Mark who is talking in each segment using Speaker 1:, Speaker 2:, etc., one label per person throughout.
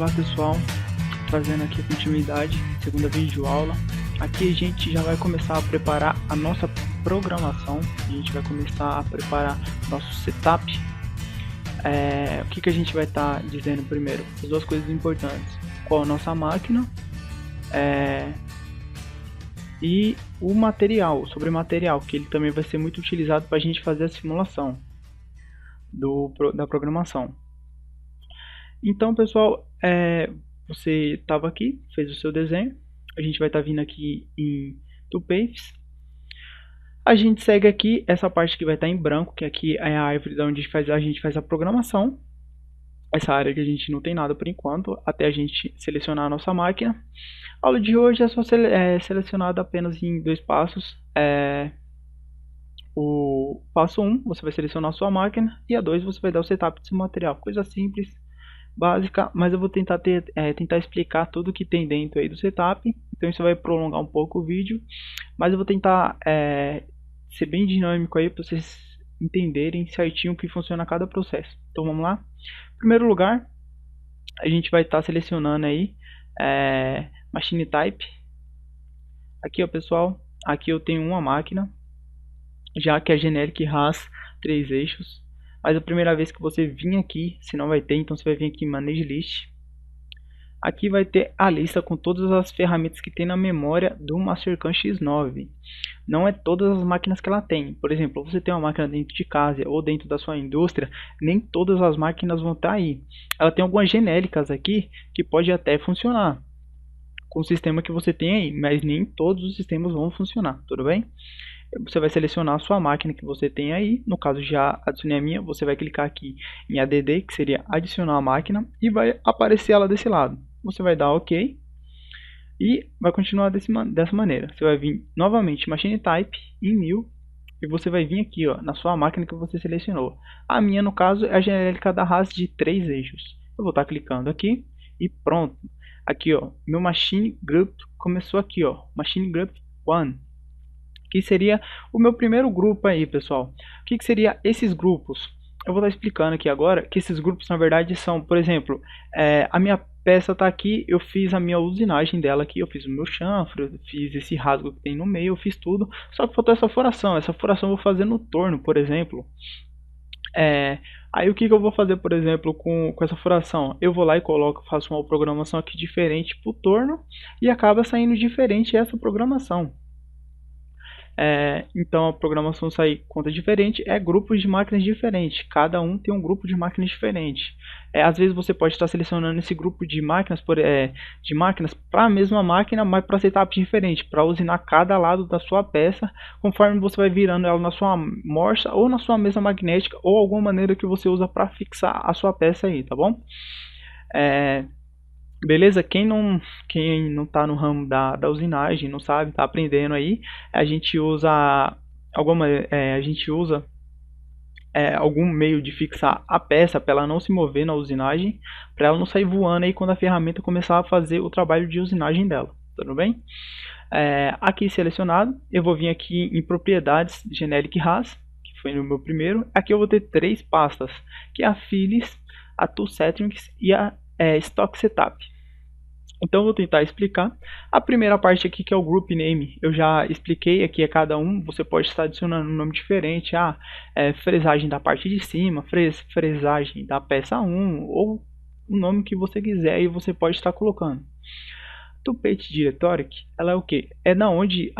Speaker 1: Olá pessoal, trazendo aqui a continuidade, segunda videoaula. Aqui a gente já vai começar a preparar a nossa programação, a gente vai começar a preparar nosso setup. O que a gente vai estar dizendo primeiro? As duas coisas importantes: qual a nossa máquina e o material, sobre o material, que ele também vai ser muito utilizado para a gente fazer a simulação da programação. Então pessoal, você estava aqui, fez o seu desenho, a gente vai estar vindo aqui em TwoPages. A gente segue aqui essa parte que vai estar em branco, que aqui é a árvore onde a gente faz a programação. Essa área que a gente não tem nada por enquanto, até a gente selecionar a nossa máquina. A aula de hoje é só selecionada apenas em dois passos. O passo 1, você vai selecionar a sua máquina, e a 2, você vai dar o setup do seu material. Coisa simples, básica, mas eu vou tentar explicar tudo que tem dentro aí do setup. Então isso vai prolongar um pouco o vídeo, mas eu vou tentar ser bem dinâmico aí para vocês entenderem certinho o que funciona cada processo. Então vamos lá. Em primeiro lugar, a gente vai estar selecionando aí Machine Type. Aqui ó pessoal, aqui eu tenho uma máquina, já que é Generic RAS 3 eixos. Mas a primeira vez que você vir aqui, se não vai ter, então você vai vir aqui em Manage List. Aqui vai ter a lista com todas as ferramentas que tem na memória do Mastercam X9. Não é todas as máquinas que ela tem. Por exemplo, você tem uma máquina dentro de casa ou dentro da sua indústria, nem todas as máquinas vão estar aí. Ela tem algumas genéricas aqui que pode até funcionar com o sistema que você tem aí, mas nem todos os sistemas vão funcionar, tudo bem? Você vai selecionar a sua máquina que você tem aí. No caso, já adicionei a minha. Você vai clicar aqui em ADD, que seria adicionar a máquina, e vai aparecer ela desse lado. Você vai dar OK e vai continuar dessa maneira. Você vai vir novamente Machine Type em New, e você vai vir aqui ó, na sua máquina que você selecionou. A minha, no caso, é a genérica da RAS de 3 eixos. Eu vou estar clicando aqui e pronto. Aqui ó, meu Machine Group começou aqui ó, Machine Group 1. Que seria o meu primeiro grupo aí, pessoal. O que seria esses grupos? Eu vou estar explicando aqui agora que esses grupos na verdade são, por exemplo, a minha peça está aqui, eu fiz a minha usinagem dela aqui, eu fiz o meu chanfro, eu fiz esse rasgo que tem no meio, eu fiz tudo, só que faltou essa furação eu vou fazer no torno, por exemplo. Aí o que eu vou fazer, por exemplo, com essa furação? Eu vou lá e faço uma programação aqui diferente para o torno, e acaba saindo diferente essa programação. Então a programação sai conta diferente, grupos de máquinas diferentes, cada um tem um grupo de máquinas diferente. Às vezes você pode estar selecionando esse grupo de máquinas para a mesma máquina, mas para setup diferente, para usinar cada lado da sua peça, conforme você vai virando ela na sua morsa ou na sua mesa magnética, ou alguma maneira que você usa para fixar a sua peça aí, tá bom? Beleza? Quem não tá no ramo da usinagem, não sabe, tá aprendendo aí, a gente usa algum meio de fixar a peça para ela não se mover na usinagem, para ela não sair voando aí quando a ferramenta começar a fazer o trabalho de usinagem dela, tudo bem? Aqui selecionado, eu vou vir aqui em propriedades Generic RAS, que foi no meu primeiro. Aqui eu vou ter 3 pastas, que é a Files, a Tool Settings e a Stock Setup. Então eu vou tentar explicar. A primeira parte aqui, que é o Group Name, eu já expliquei. Aqui é cada um, você pode estar adicionando um nome diferente. Fresagem da parte de cima, fresagem da peça 1, ou o nome que você quiser, e você pode estar colocando. TwoPage Directory, ela é o que? É na onde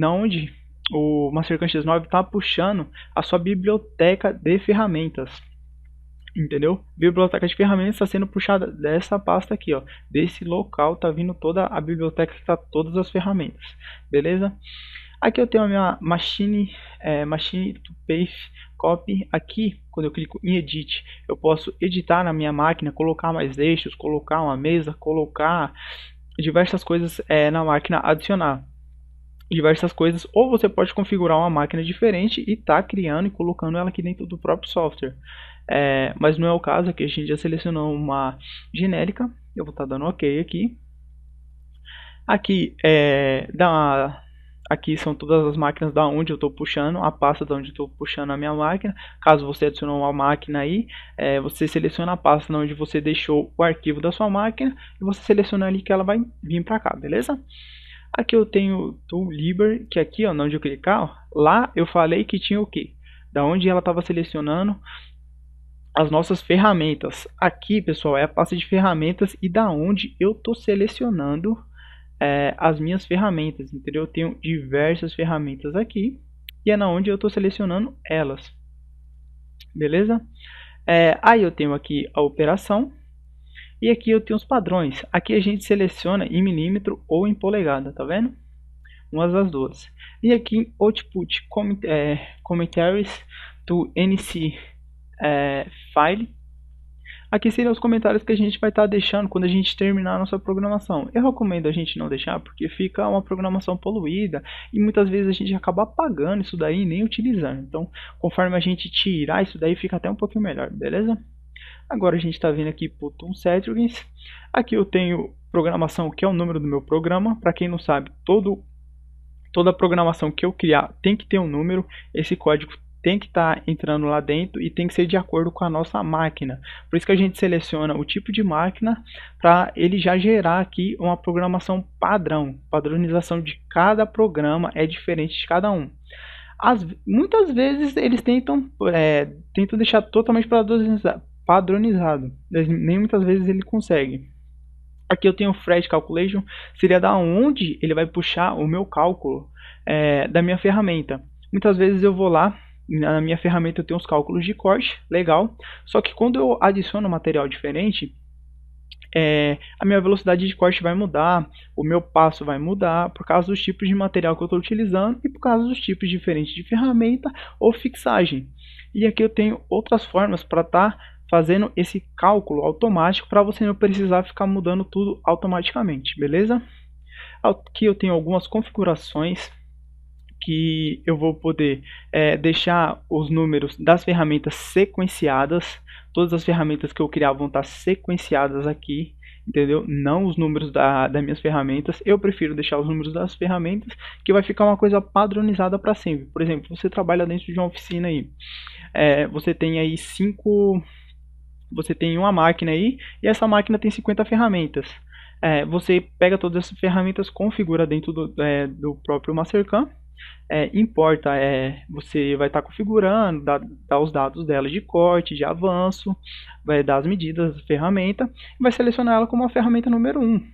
Speaker 1: onde o Mastercam X9 está puxando a sua biblioteca de ferramentas. Entendeu? Biblioteca de ferramentas está sendo puxada dessa pasta aqui, ó. Desse local tá vindo toda a biblioteca que está todas as ferramentas, beleza? Aqui eu tenho a minha machine to page copy. Aqui, quando eu clico em edit, eu posso editar na minha máquina, colocar mais eixos, colocar uma mesa, colocar diversas coisas na máquina, adicionar diversas coisas, ou você pode configurar uma máquina diferente e tá criando e colocando ela aqui dentro do próprio software. Mas não é o caso. Aqui a gente já selecionou uma genérica, eu vou estar dando OK aqui. Aqui Aqui são todas as máquinas da onde eu estou puxando, a pasta da onde eu estou puxando a minha máquina. Caso você adicionou uma máquina aí, você seleciona a pasta onde você deixou o arquivo da sua máquina e você seleciona ali que ela vai vir para cá, beleza? Aqui eu tenho Toolliber, que aqui, ó, onde eu clicar, ó, lá eu falei que tinha o que? Da onde ela estava selecionando as nossas ferramentas. Aqui, pessoal, é a pasta de ferramentas e da onde eu estou selecionando as minhas ferramentas, entendeu? Eu tenho diversas ferramentas aqui e é na onde eu estou selecionando elas, beleza? Aí eu tenho aqui a operação e aqui eu tenho os padrões. Aqui a gente seleciona em milímetro ou em polegada, tá vendo? Umas das duas. E aqui em Output Commentaries to NC File. Aqui seriam os comentários que a gente vai estar deixando quando a gente terminar a nossa programação. Eu recomendo a gente não deixar porque fica uma programação poluída e muitas vezes a gente acaba apagando isso daí e nem utilizando. Então, conforme a gente tirar isso daí, fica até um pouquinho melhor, beleza? Agora a gente está vindo aqui para o Tool Settings. Aqui eu tenho programação, que é o número do meu programa. Para quem não sabe, toda programação que eu criar tem que ter um número. Esse código tem que estar entrando lá dentro e tem que ser de acordo com a nossa máquina. Por isso que a gente seleciona o tipo de máquina para ele já gerar aqui uma programação padrão. Padronização de cada programa é diferente de cada um. Muitas vezes eles tentam deixar totalmente padronizado. Nem muitas vezes ele consegue. Aqui eu tenho o Thread Calculation, seria da onde ele vai puxar o meu cálculo da minha ferramenta. Muitas vezes eu vou lá, na minha ferramenta eu tenho os cálculos de corte, legal. Só que quando eu adiciono material diferente, a minha velocidade de corte vai mudar, o meu passo vai mudar por causa dos tipos de material que eu estou utilizando e por causa dos tipos diferentes de ferramenta ou fixagem. E aqui eu tenho outras formas para estar fazendo esse cálculo automático para você não precisar ficar mudando tudo automaticamente, beleza? Aqui eu tenho algumas configurações que eu vou poder deixar os números das ferramentas sequenciadas. Todas as ferramentas que eu criar vão estar sequenciadas aqui, entendeu? Não os números das minhas ferramentas. Eu prefiro deixar os números das ferramentas, que vai ficar uma coisa padronizada para sempre. Por exemplo, você trabalha dentro de uma oficina aí, você tem aí você tem uma máquina aí e essa máquina tem 50 ferramentas. Você pega todas essas ferramentas, configura dentro do próprio Mastercam. Importa, você vai estar configurando, dá os dados dela de corte, de avanço, vai dar as medidas da ferramenta e vai selecionar ela como a ferramenta número 1.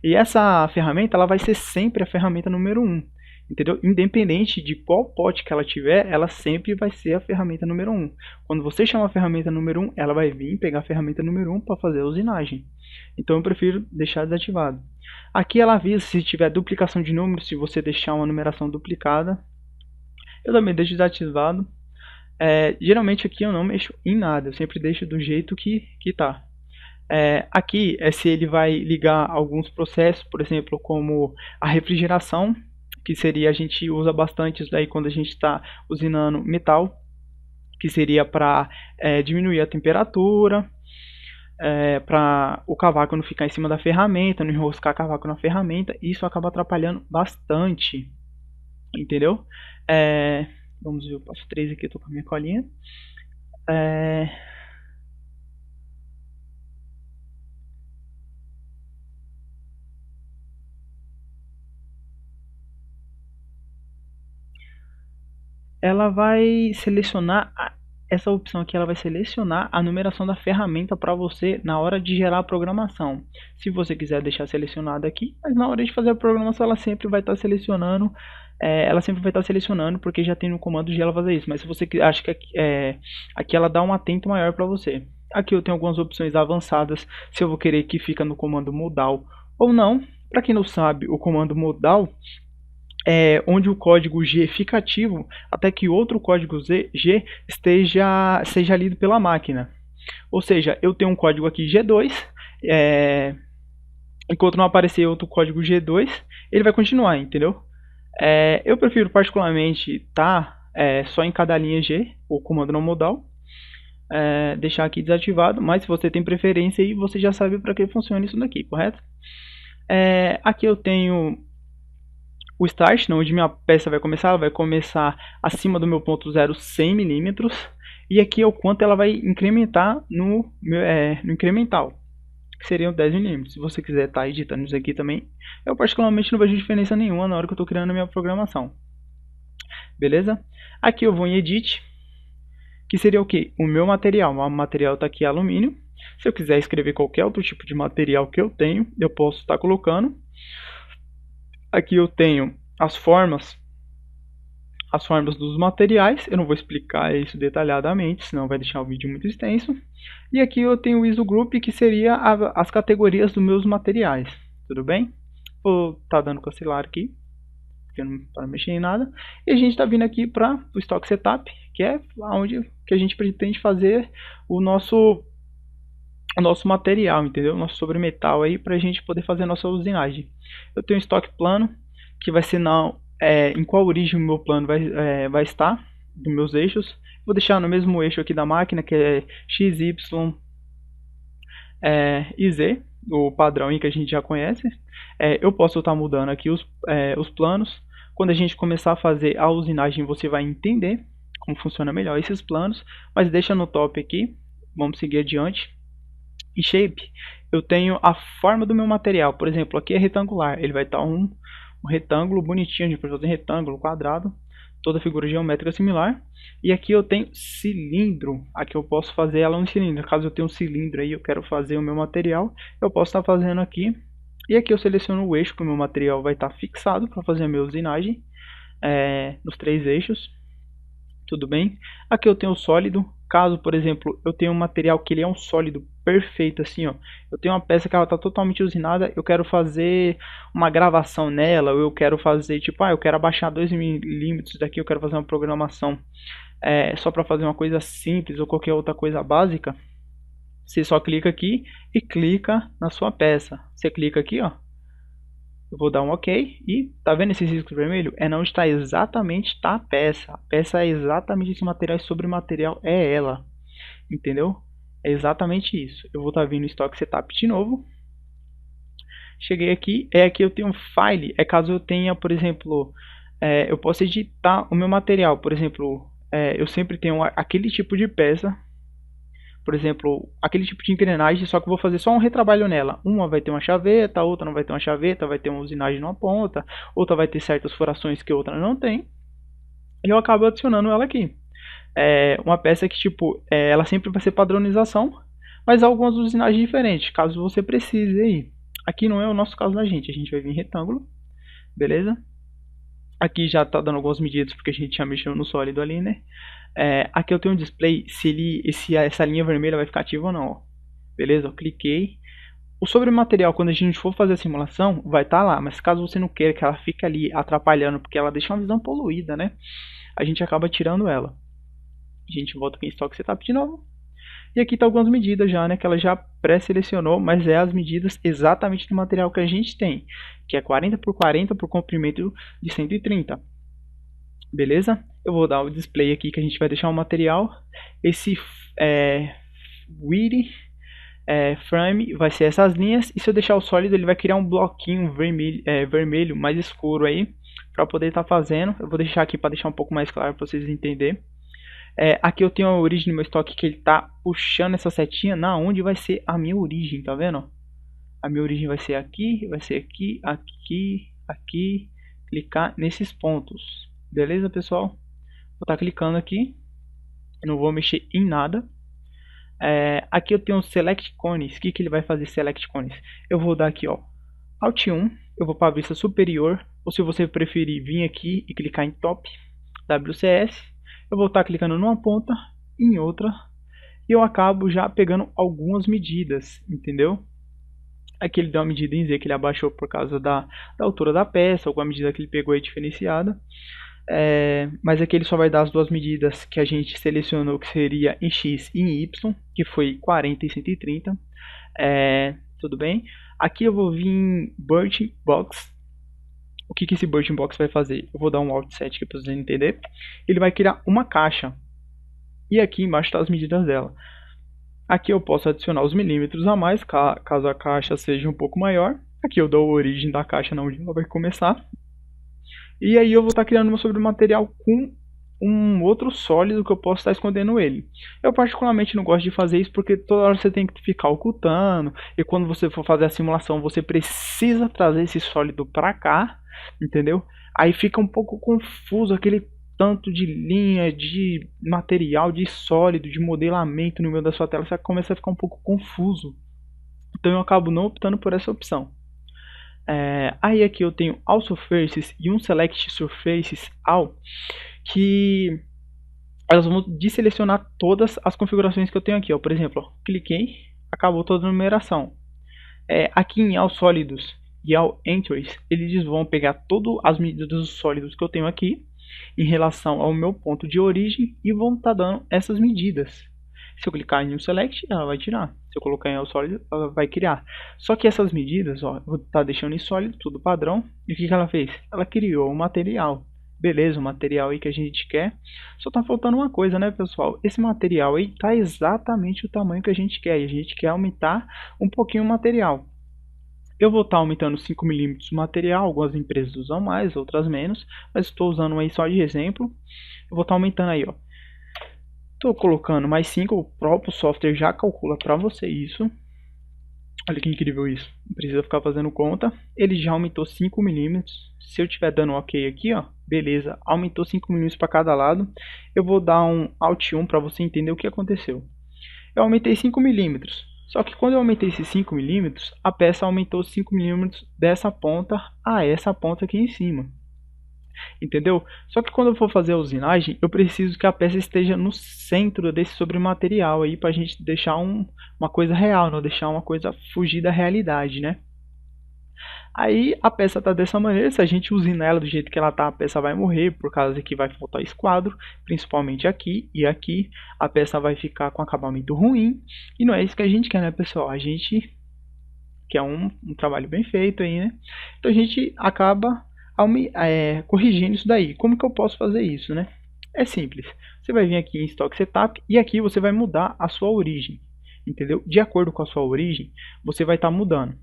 Speaker 1: E essa ferramenta ela vai ser sempre a ferramenta número 1, entendeu? Independente de qual pote que ela tiver, ela sempre vai ser a ferramenta número 1. Quando você chama a ferramenta número 1, ela vai vir pegar a ferramenta número 1 para fazer a usinagem. Então eu prefiro deixar desativado. Aqui ela avisa se tiver duplicação de números, se você deixar uma numeração duplicada. Eu também deixo desativado. Geralmente aqui eu não mexo em nada, eu sempre deixo do jeito que está. Aqui é se ele vai ligar alguns processos, por exemplo, como a refrigeração, que seria, a gente usa bastante isso daí quando a gente está usinando metal, que seria para diminuir a temperatura, para o cavaco não ficar em cima da ferramenta, não enroscar cavaco na ferramenta. Isso acaba atrapalhando bastante, entendeu? Vamos ver o passo 3 aqui, eu tô com a minha colinha. Ela vai selecionar essa opção aqui, ela vai selecionar a numeração da ferramenta para você na hora de gerar a programação. Se você quiser deixar selecionado aqui, mas na hora de fazer a programação ela sempre vai estar selecionando, porque já tem no comando de ela fazer isso. Mas se você acha que aqui ela dá um atento maior para você. Aqui eu tenho algumas opções avançadas, se eu vou querer que fica no comando modal ou não. Para quem não sabe, o comando modal onde o código G fica ativo até que outro código G seja lido pela máquina. Ou seja, eu tenho um código aqui G2, enquanto não aparecer outro código G2, ele vai continuar, entendeu? Eu prefiro particularmente só em cada linha G, o comando não modal, deixar aqui desativado, mas se você tem preferência aí, você já sabe para que funciona isso daqui, correto? Aqui eu tenho o start, onde minha peça vai começar, ela vai começar acima do meu ponto zero 100 milímetros, e aqui é o quanto ela vai incrementar no incremental, que seriam 10 milímetros. Se você quiser estar editando isso aqui também, eu particularmente não vejo diferença nenhuma na hora que eu estou criando a minha programação. Beleza? Aqui eu vou em Edit, que seria o que? O meu material. O material está aqui alumínio. Se eu quiser escrever qualquer outro tipo de material que eu tenho, eu posso estar colocando. Aqui eu tenho as formas dos materiais. Eu não vou explicar isso detalhadamente, senão vai deixar o vídeo muito extenso. E aqui eu tenho o ISO Group, que seria as categorias dos meus materiais. Tudo bem? Vou estar dando cancelar aqui, porque não para mexer em nada. E a gente está vindo aqui para o Stock Setup, que é onde que a gente pretende fazer o nosso material, entendeu? Nosso sobremetal aí, para a gente poder fazer a nossa usinagem. Eu tenho um estoque plano, que vai ser em qual origem o meu plano vai estar, dos meus eixos. Vou deixar no mesmo eixo aqui da máquina, que é X, Y e Z, o padrão aí que a gente já conhece. Eu posso estar mudando aqui os planos. Quando a gente começar a fazer a usinagem, você vai entender como funciona melhor esses planos, mas deixa no top aqui. Vamos seguir adiante. Em Shape, eu tenho a forma do meu material. Por exemplo, aqui é retangular, ele vai estar um retângulo bonitinho, a gente pode fazer retângulo, quadrado, toda figura geométrica similar. E aqui eu tenho cilindro, aqui eu posso fazer ela um cilindro. Caso eu tenha um cilindro aí, eu quero fazer o meu material, eu posso estar fazendo aqui. E aqui eu seleciono o eixo que o meu material vai estar fixado para fazer a minha usinagem nos 3 eixos. Tudo bem? Aqui eu tenho o sólido. Caso, por exemplo, eu tenho um material que ele é um sólido perfeito, assim, ó. Eu tenho uma peça que ela está totalmente usinada, eu quero fazer uma gravação nela, ou eu quero fazer, tipo, eu quero abaixar 2 milímetros daqui, eu quero fazer uma programação só para fazer uma coisa simples ou qualquer outra coisa básica. Você só clica aqui e clica na sua peça. Você clica aqui, ó. Eu vou dar um OK e tá vendo esse risco vermelho? É onde está exatamente a peça. A peça é exatamente esse material e sobre o material é ela. Entendeu? É exatamente isso. Eu vou estar vindo no Stock Setup de novo. Cheguei aqui. Aqui eu tenho um file. Caso eu tenha, por exemplo, eu posso editar o meu material. Por exemplo, eu sempre tenho aquele tipo de peça. Por exemplo, aquele tipo de engrenagem, só que eu vou fazer só um retrabalho nela. Uma vai ter uma chaveta, a outra não vai ter uma chaveta, vai ter uma usinagem numa ponta, outra vai ter certas furações que a outra não tem. E eu acabo adicionando ela aqui. Uma peça que, tipo, ela sempre vai ser padronização, mas há algumas usinagens diferentes, caso você precise aí. Aqui não é o nosso caso da gente, a gente vai vir em retângulo, beleza? Aqui já está dando algumas medidas, porque a gente já mexeu no sólido ali, né? Aqui eu tenho um display, se essa linha vermelha vai ficar ativa ou não, ó. Beleza? Eu cliquei. O sobre material, quando a gente for fazer a simulação, vai estar lá, mas caso você não queira que ela fique ali atrapalhando, porque ela deixa uma visão poluída, né? A gente acaba tirando ela. A gente volta aqui em Stock Setup de novo. E aqui tá algumas medidas já, né? Que ela já pré-selecionou, mas é as medidas exatamente do material que a gente tem, que é 40 por 40 por comprimento de 130. Beleza? Eu vou dar o display aqui que a gente vai deixar o material. Esse width frame vai ser essas linhas, e se eu deixar o sólido ele vai criar um bloquinho vermelho mais escuro aí para poder estar fazendo. Eu vou deixar aqui para deixar um pouco mais claro para vocês entenderem. Aqui eu tenho a origem do meu estoque, que ele está puxando essa setinha na onde vai ser a minha origem, tá vendo? A minha origem vai ser aqui, aqui, aqui, clicar nesses pontos. Beleza, pessoal? Vou estar clicando aqui, não vou mexer em nada. Aqui eu tenho Select Cones. O que ele vai fazer, Select Cones? Eu vou dar aqui, ó, Alt 1, eu vou para a vista superior, ou se você preferir vir aqui e clicar em Top, WCS. Eu vou estar clicando numa ponta, em outra, e eu acabo já pegando algumas medidas, entendeu? Aqui ele deu uma medida em Z que ele abaixou por causa da altura da peça, alguma medida que ele pegou aí diferenciada. Mas aqui ele só vai dar as duas medidas que a gente selecionou, que seria em X e em Y, que foi 40 e 130. Tudo bem? Aqui eu vou vir em Birching Box. O que esse Birching Box vai fazer? Eu vou dar um Alt 7 aqui para vocês entenderem. Ele vai criar uma caixa. E aqui embaixo estão as medidas dela. Aqui eu posso adicionar os milímetros a mais, caso a caixa seja um pouco maior. Aqui eu dou a origem da caixa, onde ela vai começar. E aí eu vou estar criando meu sobrematerial com um outro sólido que eu posso estar escondendo ele. Eu particularmente não gosto de fazer isso porque toda hora você tem que ficar ocultando, e quando você for fazer a simulação você precisa trazer esse sólido para cá, entendeu? Aí fica um pouco confuso aquele tanto de linha, de material, de sólido, de modelamento no meio da sua tela, você começa a ficar um pouco confuso. Então eu acabo não optando por essa opção. Aí aqui eu tenho All Surfaces e um Select Surfaces All, que elas vão desselecionar todas as configurações que eu tenho aqui. Ó. Por exemplo, ó, cliquei, acabou toda a numeração. Aqui em All Sólidos e All Entries, eles vão pegar todas as medidas dos sólidos que eu tenho aqui em relação ao meu ponto de origem e vão estar dando essas medidas. Se eu clicar em um Select, ela vai tirar. Se eu colocar em All Sólido, ela vai criar. Só que essas medidas, ó, eu vou estar deixando em sólido, tudo padrão. E o que ela fez? Ela criou um material. Beleza, o material aí que a gente quer. Só tá faltando uma coisa, né, pessoal? Esse material aí tá exatamente o tamanho que a gente quer. E a gente quer aumentar um pouquinho o material. Eu vou estar aumentando 5 mm o material. Algumas empresas usam mais, outras menos. Mas estou usando aí só de exemplo. Eu vou estar aumentando aí, ó. Estou colocando mais 5, o próprio software já calcula para você isso. Olha que incrível isso, não precisa ficar fazendo conta. Ele já aumentou 5 mm. Se eu estiver dando ok aqui, ó, beleza, aumentou 5 mm para cada lado. Eu vou dar um Alt 1 para você entender o que aconteceu. Eu aumentei 5 mm, só que quando eu aumentei esses 5 mm, a peça aumentou 5 mm dessa ponta a essa ponta aqui em cima. Entendeu? Só que quando eu for fazer a usinagem, eu preciso que a peça esteja no centro desse sobrematerial aí pra gente deixar uma coisa real, não deixar uma coisa fugir da realidade, né? Aí a peça tá dessa maneira, se a gente usinar ela do jeito que ela tá, a peça vai morrer, por causa que vai faltar esquadro, principalmente aqui e aqui, a peça vai ficar com acabamento ruim, e não é isso que a gente quer, né, pessoal? A gente quer um trabalho bem feito aí, né? Então a gente acaba corrigindo isso daí. Como que eu posso fazer isso, né? É simples. Você vai vir aqui em Stock Setup e aqui você vai mudar a sua origem, entendeu? De acordo com a sua origem, você vai estar mudando.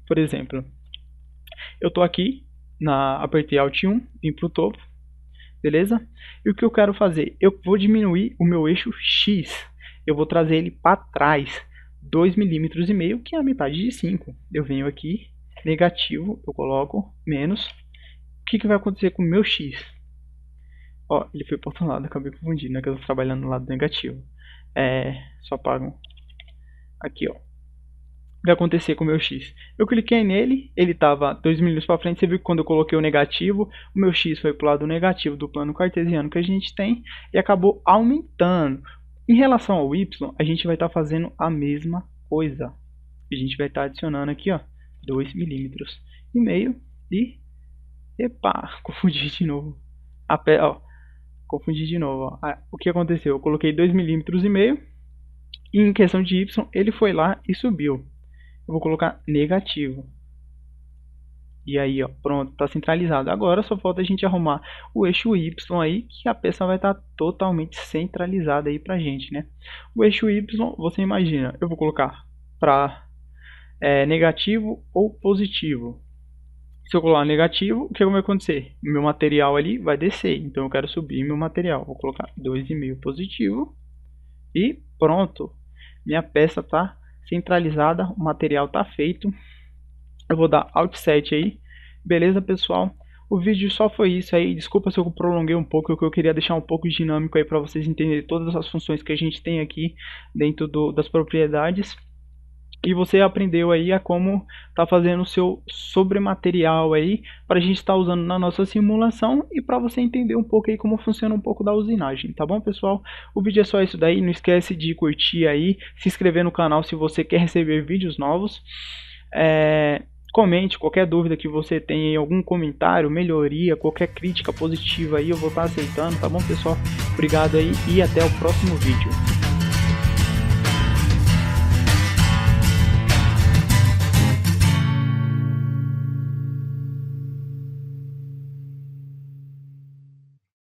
Speaker 1: Por exemplo, eu estou aqui, apertei Alt 1, vim para o topo, beleza? E o que eu quero fazer? Eu vou diminuir o meu eixo X, eu vou trazer ele para trás, 2,5 mm, que é a metade de 5. Eu venho aqui, negativo, eu coloco menos. O que vai acontecer com o meu X? Ó, ele foi para o outro lado, acabei confundindo, né? Que eu estou trabalhando no lado negativo. Só apago aqui, ó. O que vai acontecer com o meu X? Eu cliquei nele, ele estava 2 mm para frente. Você viu que quando eu coloquei o negativo, o meu X foi para o lado negativo do plano cartesiano que a gente tem e acabou aumentando. Em relação ao Y, a gente vai estar fazendo a mesma coisa. A gente vai estar adicionando aqui, ó, 2,5 mm e epa, confundi de novo. Confundi de novo. Ó. O que aconteceu? Eu coloquei 2,5 mm e em questão de Y ele foi lá e subiu. Eu vou colocar negativo. E aí, ó, pronto, tá centralizado. Agora só falta a gente arrumar o eixo Y aí, que a peça vai estar totalmente centralizada aí pra gente, né? O eixo Y, você imagina, eu vou colocar para negativo ou positivo. Se eu colocar negativo, o que vai acontecer? Meu material ali vai descer, então eu quero subir meu material. Vou colocar 2,5 positivo e pronto. Minha peça está centralizada, o material está feito. Eu vou dar Alt 7 aí. Beleza, pessoal? O vídeo só foi isso aí. Desculpa se eu prolonguei um pouco, que eu queria deixar um pouco dinâmico aí para vocês entenderem todas as funções que a gente tem aqui dentro das propriedades. E você aprendeu aí a como tá fazendo o seu sobrematerial aí para a gente estar usando na nossa simulação e para você entender um pouco aí como funciona um pouco da usinagem, tá bom, pessoal? O vídeo é só isso daí, não esquece de curtir aí, se inscrever no canal se você quer receber vídeos novos. Comente qualquer dúvida que você tenha, algum comentário, melhoria, qualquer crítica positiva aí eu vou estar aceitando, tá bom, pessoal? Obrigado aí e até o próximo vídeo.